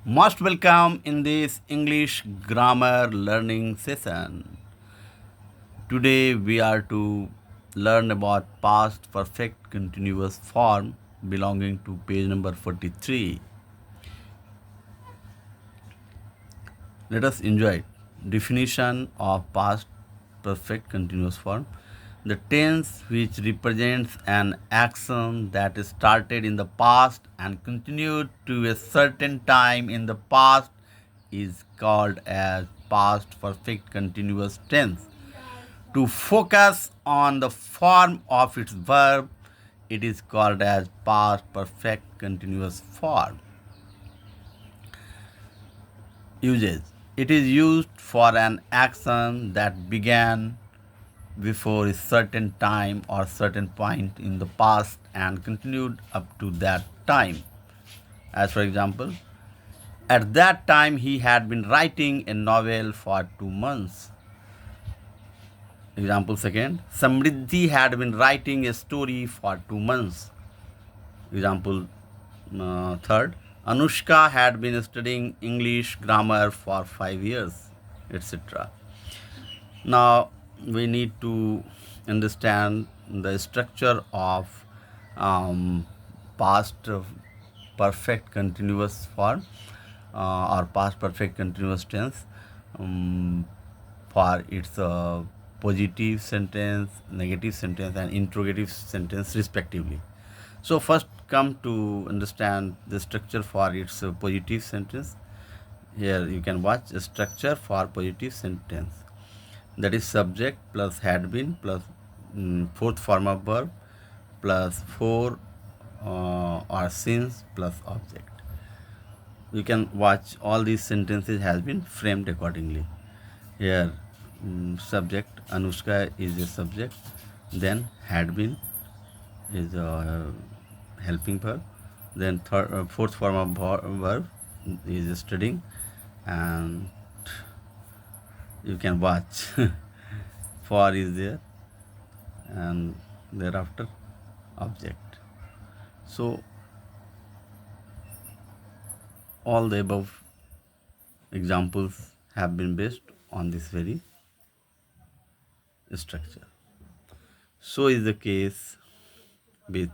Most welcome in this English grammar learning session. Today we are to learn about past perfect continuous form belonging to page number 43. Let us enjoy it. Definition of past perfect continuous form. The tense which represents an action that is started in the past and continued to a certain time in the past is called as past perfect continuous tense. To focus on the form of its verb, it is called as past perfect continuous form. Uses. It is used for an action that began before a certain time or certain point in the past and continued up to that time. As for example, at that time he had been writing a novel for 2 months. Example second, Samriddhi had been writing a story for 2 months. Example third, Anushka had been studying English grammar for 5 years, etc. Now we need to understand the structure of past perfect continuous form or past perfect continuous tense for its positive sentence, negative sentence, and interrogative sentence, respectively. So, first come to understand the structure for its positive sentence. Here you can watch a structure for positive sentence, that is subject plus had been plus fourth form of verb plus for or since plus object. You can watch all these sentences has been framed accordingly. Here subject Anushka is a subject, then had been is a helping verb, then fourth form of verb is studying, and you can watch for is there, and thereafter object. So all the above examples have been based on this very structure. So is the case with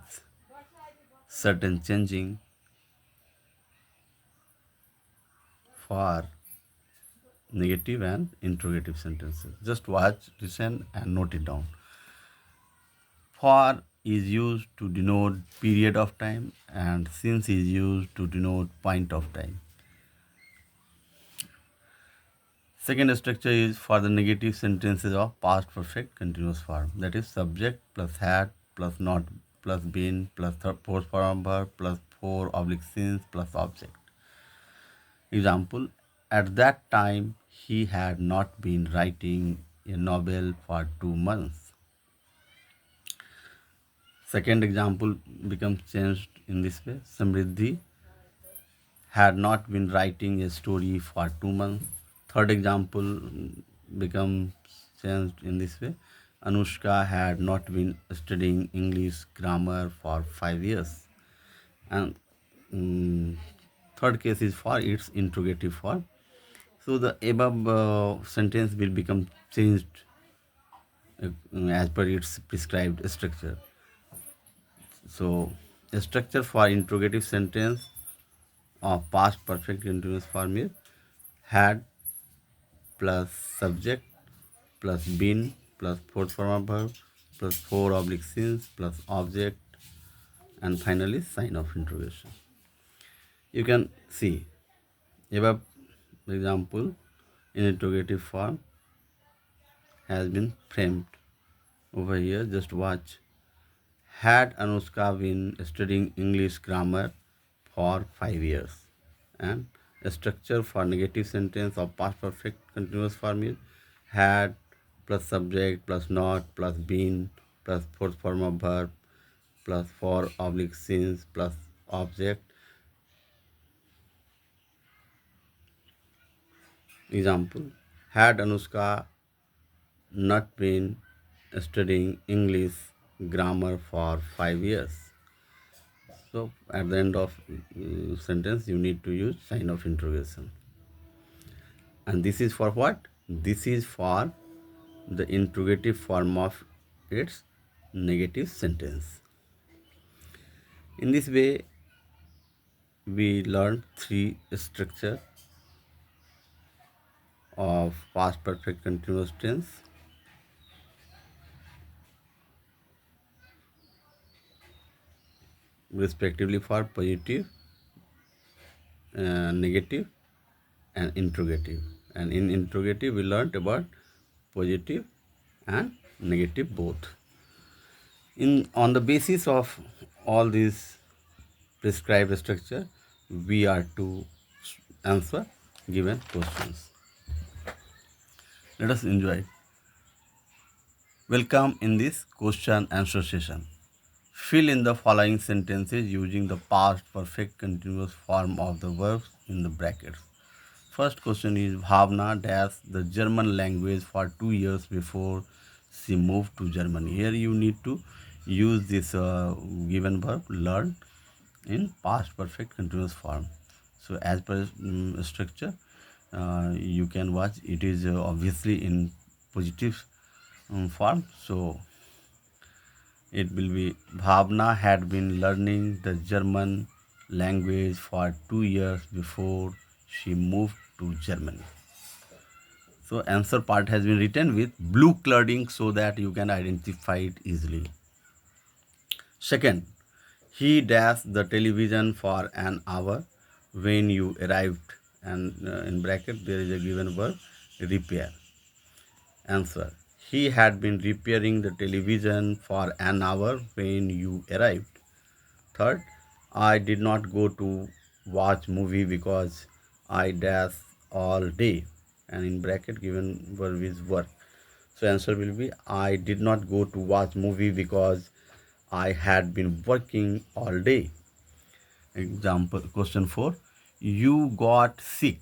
certain changing for negative and interrogative sentences. Just watch, listen, and note it down. For is used to denote period of time, and since is used to denote point of time. Second structure is for the negative sentences of past perfect continuous form. That is subject plus had plus not plus been plus fourth form verb plus for oblique since plus object. Example, at that time he had not been writing a novel for 2 months. Second example becomes changed in this way. Samriddhi had not been writing a story for 2 months. Third example becomes changed in this way. Anushka had not been studying English grammar for 5 years. And third case is for its interrogative form. So the above sentence will become changed as per its prescribed structure. So a structure for interrogative sentence of past perfect continuous form is had plus subject plus been plus fourth form of verb plus for oblique since plus object, and finally sign of interrogation. You can see above example in interrogative form has been framed over here. Just watch. Had Anushka been studying English grammar for 5 years? And a structure for negative sentence of past perfect continuous form is had plus subject plus not plus been plus fourth form of verb plus for oblique since plus object. Example, had Anushka not been studying English grammar for 5 years? So at the end of sentence, you need to use sign of interrogation. And this is for what? This is for the interrogative form of its negative sentence. In this way, we learned three structure of past perfect continuous tense, respectively for positive, negative, and interrogative. And in interrogative, we learned about positive and negative both. On the basis of all these prescribed structure, we are to answer given questions. Let us enjoy. Welcome in this question answer session. Fill in the following sentences using the past perfect continuous form of the verbs in the brackets. First question is Bhavna dash the German language for 2 years before she moved to Germany. Here you need to use this given verb learn in past perfect continuous form. So as per structure, you can watch it is obviously in positive form. So it will be Bhavna had been learning the German language for 2 years before she moved to Germany. So answer part has been written with blue coloring so that you can identify it easily. Second, he dashed the television for an hour when you arrived, and in bracket there is a given verb repair. Answer, he had been repairing the television for an hour when you arrived. Third, I did not go to watch movie because I dash all day, and in bracket given verb is work. So answer will be I did not go to watch movie because I had been working all day. Example question 4. You got sick.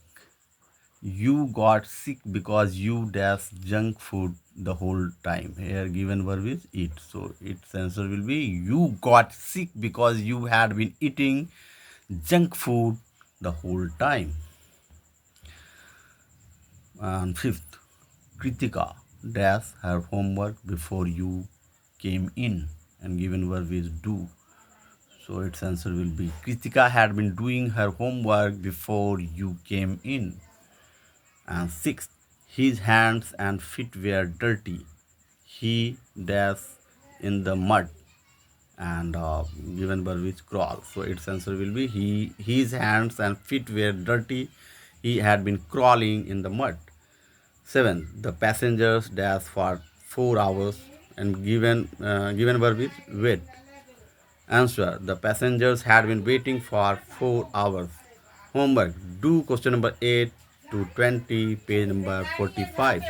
You got sick because you dash junk food the whole time. Here given verb is eat. So its answer will be you got sick because you had been eating junk food the whole time. And fifth, Kritika dash her homework before you came in, and given verb is do. So its answer will be Kritika had been doing her homework before you came in. And sixth, his hands and feet were dirty. He dashed in the mud, and given verb is crawl. So its answer will be his hands and feet were dirty. He had been crawling in the mud. Seventh, the passengers dashed for 4 hours, and given verb is wait. Answer, the passengers had been waiting for 4 hours. Homework, do question number 8 to 20, page number 45.